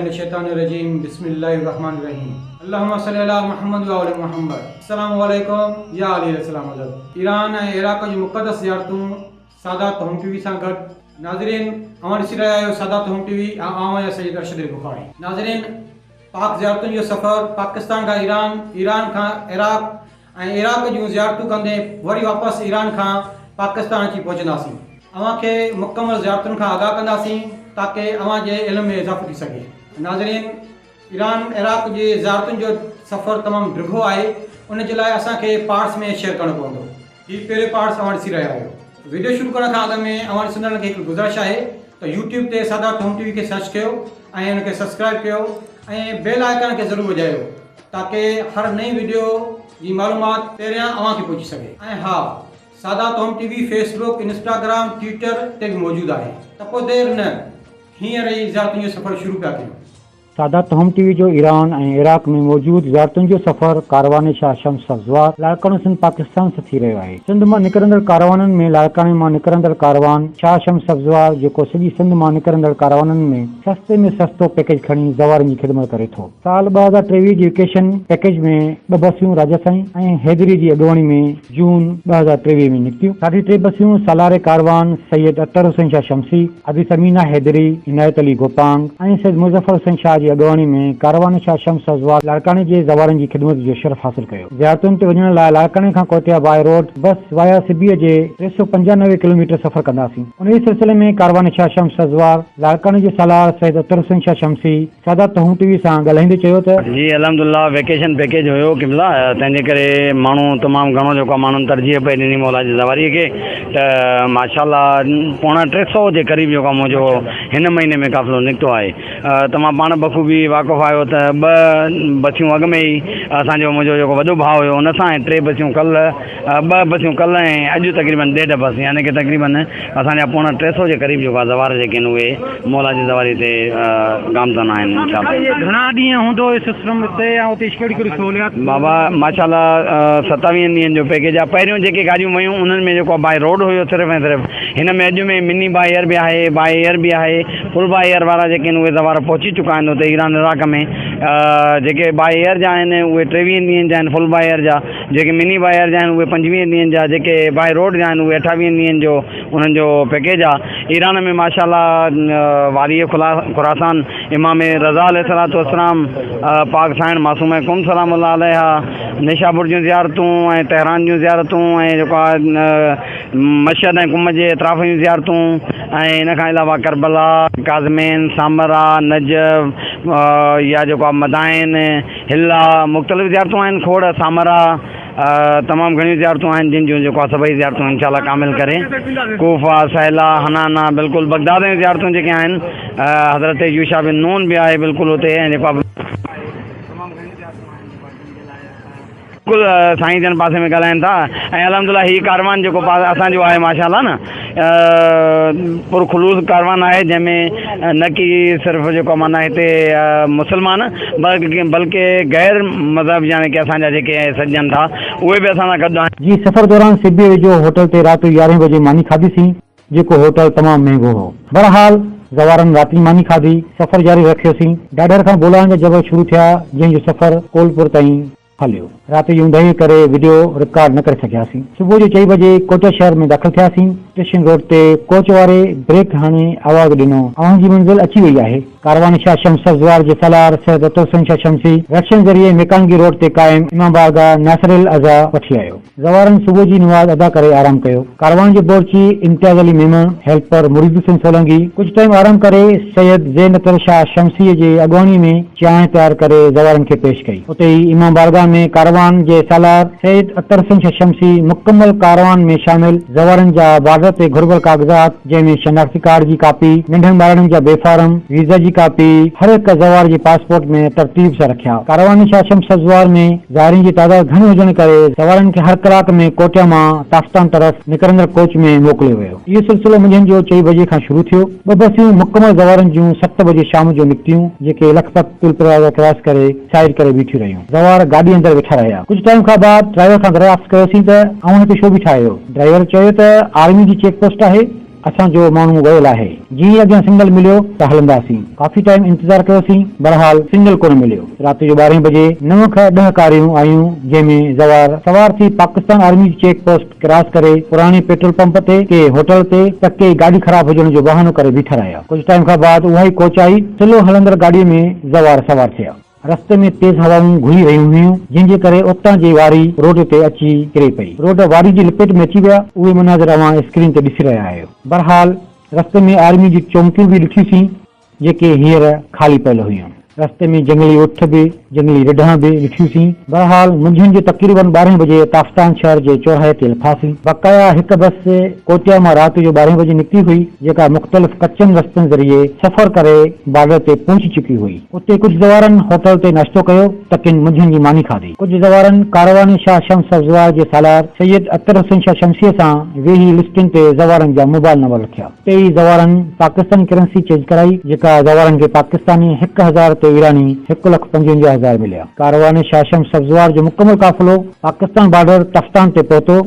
मिनश्शैतानिर्रजीम बिस्मिल्लाहिर्रहमानिर्रहीम अल्लाहुम्मा सल्ली अला मुहम्मद व अला मुहम्मद। अस्सलामु अलैकुम या अली अलैहिस्सलाम। ईरान ऐं इराक जी मुक़दस ज़ियारतूं सादात होम टीवी सां गॾु। नाज़रीन, अवां ॾिसी रहिया आहियो सादात होम टीवी ऐं आवां या सईद अरशद बुखारी। नाज़रीन, पाक ज़ियारतुनि जो सफ़र पाकिस्तान खां ईरान, ईरान खां इराक ऐं इराक जूं ज़ियारतूं कंदे वरी वापसि ईरान खां पाकिस्तान अची पहुचंदासीं। अवां खे मुकमल ज़ियारतुनि खां आगाह कंदासीं ताकि अवां जे इल्म में इज़ाफ़ो थी सघे। नाज़रीन, ईरान इराक जी ज़ियारतुनि जो सफ़र तमामु डिघो आहे, उन जे लाइ असांखे पार्ट्स में शेयर करणो पवंदो। हीउ पहिरें पार्ट्स अवां ॾिसी रहिया आहियो। वीडियो शुरू करण खां अॻु में अवां ॾिसंदड़नि खे हिकु गुज़ारिश आहे त यूट्यूब ते सादात होम टीवी खे सर्च कयो ऐं हुनखे सब्सक्राइब कयो ऐं बेल आइकन खे ज़रूरु वॼायो ताकि हर नई वीडियो जी मालूमात पहिरियां अवां खे पहुची सघे। ऐं हा, Sadat home TV Facebook, Instagram, Twitter ते बि मौजूदु आहे। त पोइ देरि न, हींअर ई ज़ियारतुनि जो सफ़र शुरू पिया कयूं। सादात होम टीवी जो ईरान ऐं इराक में मौजूद ज़ियारतुनि जो सफ़र कारवान शाह शम्स सब्ज़वार लाड़काणे सिंध पाकिस्तान सां थी रहियो आहे। सिंध मां निकिरंदड़ कारवाननि में लाड़काणे मां निकिरंदड़ कारवान शाह शम्स सब्ज़वार जेको सॼी सिंध मां निकिरंदड़ कारवाननि में सस्ते में सस्तो पैकेज खणी ज़वारनि जी ख़िदमत करे थो। साल 2023 जी वेकेशन पैकेज में 2 बसियूं राजस्थानी ऐं हैदरी जी अॻुवाणी में जून 2023 में निकितियूं। 3 बसियूं सालारे कारवान सैयद अतर हुसैन शाह शम्सी, हदी समीना हैदरी, इनायत अली गोपांग ऐं सैयद मुज़फ़र हुसैन शाह जी अॻुवाणी में कारवान शाह शम्स सब्ज़वार लाड़काणे जे ज़वारनि जी ख़िदमत जो शरफ़ हासिल कयो। ज़ियारतुनि ते वञण लाइ लाड़काणे खां कोतिया बाय रोड बस वाया सिबीअ जे 395 किलोमीटर सफ़र कंदासीं। उन सिलसिले में कारवान शाह शम्स सब्ज़वार लाड़काणे जे सालार सैयद अतर हुसैन शाह शम्सी सादात होम टीवी सां ॻाल्हाईंदे चयो त जी अल्हम्दुलिल्लाह वेकेशन पैकेज हुयो किमला, तंहिंजे करे माण्हू तमामु घणो जेको माण्हुनि तरजीह पई ॾिनी मौला जी ज़वारीअ खे। त माशाल्लाह 350 जे क़रीब जेको मुंहिंजो हिन महीने में क़ाफ़िलो निकितो आहे। तमामु पाण बख़ूबी वाक़ुफ़ु आहियो त 2 बसियूं अॻु में ई असांजो मुंहिंजो जेको वॾो भाउ हुयो उन सां ऐं 3 बसियूं कल्ह 2 बसियूं कल्ह ऐं अॼु तक़रीबन 1.5 बस, यानी कि तक़रीबन असांजा 350 जे क़रीब जेको आहे ज़वार जेके आहिनि उहे मौला जी ज़वारी ते गामज़न आहिनि। इंशाअल्लाह घणा ॾींहं हूंदो सिस्टम हिते या हुते कहिड़ी कहिड़ी सहूलियत? बाबा माशाल्लाह 27 ॾींहंनि जो पैकेज आहे। पहिरियों जेके गाॾियूं वयूं उन्हनि में जेको बाय रोड हुयो सिर्फ़ु ऐं सिर्फ़ु, हिन में अॼु में मिनी बाय एयर बि आहे, बाय एयर बि आहे। फुल बाय एयर वारा जेके आहिनि उहे ज़वार पहुची चुका आहिनि हुते ईरान इराक में। जेके बाय एयर जा आहिनि उहे 23 ॾींहंनि जा आहिनि फुल बाय एयर जा, जेके मिनी बाय एयर जा आहिनि उहे 25 ॾींहंनि जा, जेके बाय रोड जा आहिनि उहे 28 ॾींहंनि जो उन्हनि जो पैकेज आहे। ईरान में माशाल्लाह वारी खुरासान इमाम रज़ा अलैहिस्सलाम पाक साइण मासूम कुम सलामुल्लाह अलैहा, निशापुर जूं ज़ियारतूं ऐं तेहरान जूं ज़ियारतूं ऐं जेको आहे मशहद ऐं कुम जे अतराफ़ जूं ज़ियारतूं ऐं इन खां अलावा करबला, काज़मेन, सामरा, नजब या जेको आहे मदाइन, हिला, मुख़्तलिफ़ ज़ियारतूं आहिनि। खोड़, सामरा, तमामु घणियूं ज़ियारतूं आहिनि जिन जूं जेको आहे सभई ज़ियारतूं इंशाअल्लाह कामिल करे। कूफा, सहला, हनाना, बिल्कुलु बगदाद जूं ज़ियारतूं जेके आहिनि, हज़रत यूशा बिन नून बि आहे बिल्कुलु हुते, ऐं जेको आहे बिल्कुलु साईं जन पासे में ॻाल्हाइनि था। ऐं अल्हम्दुलिल्लाह हीउ कारवान जेको असांजो आहे माशाल्लाह न पुरखुलूस कारवान आहे, जंहिंमें न कि सिर्फ़ु जेको माना हिते मुस्लमान बल्कि गैर मज़हब यानी कि असांजा जेके सॼनि था उहे बि असां सां गॾु आहिनि। जी सफ़र दौरान सिबी वेझो होटल ते राति 11 बजे मानी खाधीसीं, जेको होटल तमामु महांगो हो। बहरहाल ज़वारनि राति मानी खाधी, सफ़र जारी रखियोसीं। ॾाढर खां बुलाइण जा जबल शुरू थिया, जंहिंजो सफ़र कोलपुर ताईं हलियो। राति जी ऊंदहि करे वीडियो रिकॉर्ड न करे सघियासीं। सुबुह जो 4 बजे कोटा शहर में दाख़िल थियासीं। स्टेशन रोड ते कोच वारे ब्रेक हणी आवाज़ ॾिनो, अव्हां जी मंज़िल अची वई आहे। कारवान शाह शम्स सब्ज़वार जे सालार सैयद अतर हुसैन शाह शम्सी रक्शन ज़रिए मेकांगी रोड ते क़ाइम इमाम बारगाह नासिर अज़ा वठी आयो। ज़वारनि सुबुह जी नमाज़ अदा करे आराम कयो। कारवान जे बोर्ची इम्तियाज़ अली मेमन, हेल्पर मुरीद हुसैन सोलंगी कुझु टाइम आराम करे सैयद ज़ैन अतर शाह शम्सी जे अॻुवाणी में चांहि तयारु करे ज़वारनि खे पेश कई। उते ई इमाम बारगाह में कारवान जे सालार सैयद अतर हुसैन शाह शम्सी मुकम्मल कारवान में शामिल ज़वारनि जा बार्डर ते घुर्बल कागज़ात, जंहिंमें शनाख्ती कार्ड जी कापी, नंढनि ॿारनि जा बेफारम, वीज़ा जी कापी, हर हिक ज़वार जे पासपोर्ट में तरतीब सां रखिया। कारवान शाह शम्स सब्ज़वार में ज़ाइरीन जी तादाद घणी हुजण करे ज़वारनि खे हर कलाक में कोटिया मां ताफ़्तान तरफ़ निकिरंदड़ कोच में मोकिलियो वियो। इहो सिलसिलो मंझंदि जो 4 बजे खां शुरू थियो। 2 बसियूं मुकमल ज़वारनि जूं 7 बजे शाम जो निकितियूं, जेके लखपत पुल प्लाज़ा क्रॉस करे साइड करे बीठियूं रहियूं। ज़वार गाॾी अंदरि वेठा रहिया। कुझु टाइम खां बाद ड्राइवर खां दरियाफ़्त कयोसीं त अव्हां हिते छो बीठा आहियो? ड्राइवर चयो त आर्मी जी चेक पोस्ट आहे असांजो माण्हू वियल आहे। जीअं अॻियां सिग्नल मिलियो त हलंदासीं। काफ़ी टाइम इंतज़ार कयोसीं, बहरहाल सिग्नल कोन मिलियो। राति जो 12 बजे 9 खां 10 कारियूं आयूं, जंहिंमें सवार थी Pakistan army check post cross करे पुराणे पेट्रोल पंप ते के होटल ते त के गाॾी ख़राब हुजण जो बहानो करे बीठा रहिया। कुझु टाइम खां बाद उहा ई कोच आई। स्लो हलंदड़ गाॾीअ में सवार थिया। रस्ते में तेज हवाऊं घुली रहियूं हुयूं, जंहिंजे करे उतां जी वारी रोड ते अची किरे पई। रोड वारी जी लपेट में अची विया। उहे मनाज़र अवां स्क्रीन ते ॾिसी रहिया आहियो। बहरहाल रस्ते में आर्मी जी चौकियूं बि ॾिठियूंसीं, जेके हींअर ख़ाली पियल हुयूं। रस्ते में जंगली उठ बि जंगली रिढां बि ॾिठियूंसीं। बहरहाल मंझंदि जो तक़रीबन 12 बजे ताफ्तान शहर जे चौराहे ते लथासीं। बकाया हिकु बस कोटिया मां राति जो 12 बजे निकिती हुई, जेका मुख़्तलिफ़ कचनि रस्तनि ज़रिए सफ़र करे बॉर्डर ते पहुची चुकी हुई। उते कुझु सवारनि होटल ते नाश्तो कयो त किन मंझंदि जी मानी खाधी। कुझु सवारनि कारवान शाह शम्स अफ़ज़वार जे सालार सैयद अख्तर हुसैन शाह शमसीअ सां वेही लिस्टुनि ते सवारनि जा मोबाइल नंबर लिखिया। टेई सवारनि पाकिस्तानी करेंसी चेंज कराई, जेका सवारनि खे पाकिस्तानी 1000 ते ईरानी 1,55,000 मिलिया। कारवान शाह शम्स अफ़ज़वार जो मुकमल काफ़िलो पाकिस्तान बॉर्डर तफ्तान ते पहुतो।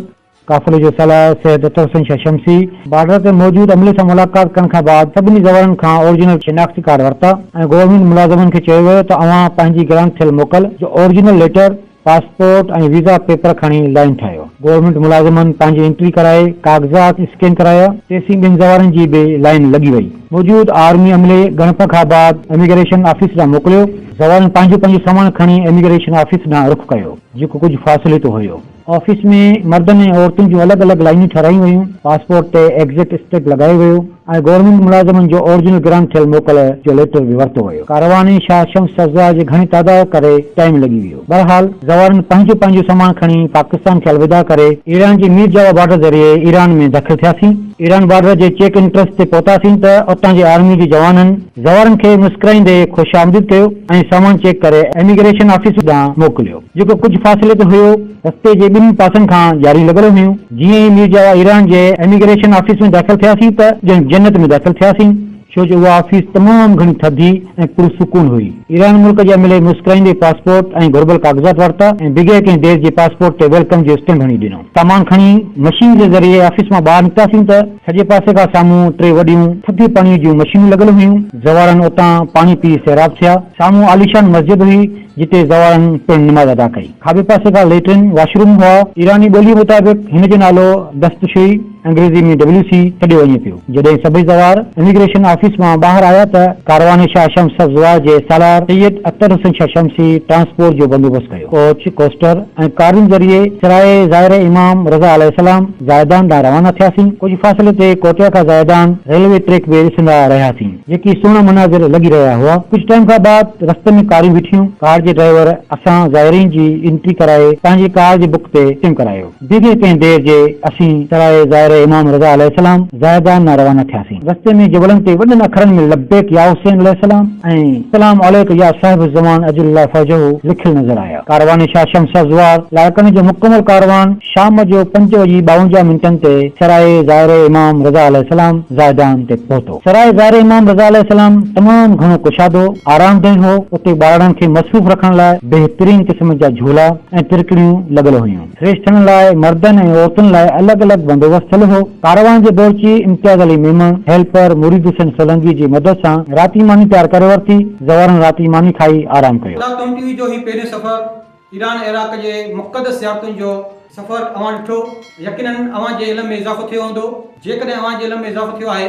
काफ़िले जो सलाह सैयद अख्तर हुसैन शाह शमसी बॉर्डर ते मौजूद अमले सां मुलाक़ात करण खां बाद सभिनी सवारनि खां ओरिजिनल शिनाख्ती कार्ड वरिता ऐं गवर्नमेंट मुलाज़िमनि खे चयो वियो त अवां पंहिंजी ग्रांट थियल मोकल जो ओरिजिनल लेटर, पासपोर्ट ऐं वीज़ा पेपर खणी लाइन ठाहियो। गवर्नमेंट मुलाज़िमनि पंहिंजी एंट्री कराए कागज़ात स्कैन कराया। तेसीं ॿिनि सवारनि जी बि लाइन लॻी वई। मौजूद आर्मी अमले गणप खां बाद इमिग्रेशन ऑफिस ॾांहुं मोकिलियो। सवारनि पंहिंजो सामान खणी इमिग्रेशन ऑफिस ॾांहुं रुख़ कयो, जेको कुझु फ़ासिले ते हुयो। ऑफिस में मर्दनि ऐं औरतुनि जूं अलॻि अलॻि लाइनूं ठारायूं वयूं। पासपोर्ट ते एग्ज़िट स्टेप लॻायो वियो ऐं गवर्नमेंट मुलाज़िमनि जो ओरिजिनल ग्रांट थियल मोकल जो लेटर बि वरितो वियो। कारवानी शाह शम्स अफ़ज़वार जे घणी तादाद करे टाइम लॻी वियो। बहरहाल सवारनि पंहिंजो सामान खणी पाकिस्तान खे अलविदा करे ईरान जे मीर जावा बॉर्डर ज़रिए ईरान में दाख़िल थियासीं। ईरान बॉर्डर जे चेक इंट्रस्ट ते पहुतासीं त उतां जे आर्मी जे जवाननि सवारनि खे मुस्कुराईंदे ख़ुशि आमदीद कयो ऐं सामान चेक करे इमिग्रेशन ऑफिस ॾांहुं मोकिलियो, जेको कुझु फ़ासिले ते हुयो। रस्ते जे ॿिनि पासनि खां जारी लॻल हुयूं। जीअं ई मीर जावा ईरान जे इमिग्रेशन ऑफिस में दाख़िल थियासीं त जन्नत में दाख़िल थियासीं, छो जो उहा ऑफिस तमामु घणी थधी ऐं पुरसुकून हुई। ईरान मुल्क जे अमले मुस्कुराईंदे पासपोर्ट ऐं घुर्बल कागज़ात वरिता ऐं बिगैर कंहिं देर जे पासपोर्ट ते वेलकम जो स्टैम्प हणी ॾिनो। सामान खणी मशीन जे ज़रिए ऑफिस मां ॿाहिरि निकितासीं त सॼे पासे खां साम्हूं 3 वॾियूं थधी पाणीअ जूं मशीनूं लॻल हुयूं। सवारनि उतां पाणी पी सैराब थिया। साम्हूं आलीशान मस्जिद हुई, जिते सवारनि पिणु नमाज़ अदा कई। खाॿे पासे खां लेट्रिन वॉशरूम हुआ। ईरानी ॿोली मुताबिक़ हिन जो नालो दस्तशुई, अंग्रेज़ी में WC छॾियो वञे पियो। जॾहिं सभई सवार इमिग्रेशन ऑफिस मां ॿाहिरि आया त कारवान शाह शम्स अफ़ज़वार जे सालार सैयद अख्तर हुसैन शाह शमसी ट्रांसपोर्ट जो बंदोबस्त कयो। कोच, कोस्टर ऐं कारुनि ज़रिए सराय ज़ाहिर इमाम रज़ा अलैहिस्सलाम ज़ायदान ॾांहुं रवाना थियासीं। कुझु फ़ासिले ते कोटिया खां ज़ायदान रेलवे ट्रैक बि ॾिसंदा रहियासीं, जेकी सुहिणा मनाज़िर लॻी रहिया हुआ। कुझु टाइम खां बाद रस्ते में कारियूं बीठियूं। कार जे ड्राइवर असां ज़ाइरीन जी एंट्री कराए पंहिंजी कार जे बुक ते स्टैम्प करायो। बिगैर कंहिं देर जे असीं सराय ज़ाहिर इमाम रज़ा अलैहिस्सलाम ज़ायदान ॾांहुं रवाना थियासीं। रस्ते में जबलनि ते वॾनि अखरनि में लब्बैक या हुसैन अलैहिस्सलाम ऐं सलाम अलैक या साहिब ज़मान अजल्ला फजहू लिखियल नज़र आया। कारवान शाह शम्स अफ़ज़वार लाइक़नि जो मुकमल कारवान शाम जो 5:52 ते सराय ज़ाहिर इमाम रज़ा अलैहिस्सलाम ज़ायदान ते पहुतो। सराय ज़ाहिर इमाम रज़ा अलैहिस्सलाम तमामु घणो कुशादो आरामदेह हो। उते ॿारनि खे मसरूफ़ रखण लाइ बेहतरीन क़िस्म जा झूला ऐं तिरकड़ियूं लॻल हुयूं। फ्रेश थियण लाइ मर्दनि ऐं औरतुनि लाइ अलॻि अलॻि बंदोबस्त थियल हो। कारवान जे बोर्ची इम्तियाज़ अली मेमन हेल्पर मुरीद हुसैन सोलंकी जी मदद सां राती मानी तयार करे वरिती। सवारनि राती मानी खाई आराम कयो। टीवी जो ही पहिरियों सफ़र ईरान इराक जे मुक़दस सियारतुनि जो सफ़र अवां ॾिठो। यकीनन अवां जे इल्म में इज़ाफ़ो थियो हूंदो। जेकॾहिं अवां जे इल्म में इज़ाफ़ो थियो आहे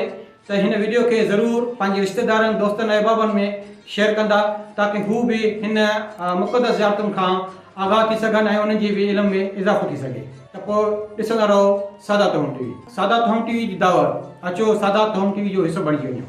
त हिन वीडियो खे ज़रूरु पंहिंजे रिश्तेदारनि, दोस्तनि, अहबाबनि में शेयर कंदा, ताकि हू बि हिन मुक़दस सियारतुनि खां आगाह थी सघनि ऐं उन्हनि जी बि इल्म में इज़ाफ़ो थी सघे। त पोइ ॾिसंदा रहो Sadaat home TV. Sadaat home TV जी दावत, अचो सादात होम टीवी जो हिसो बणिजी वञो।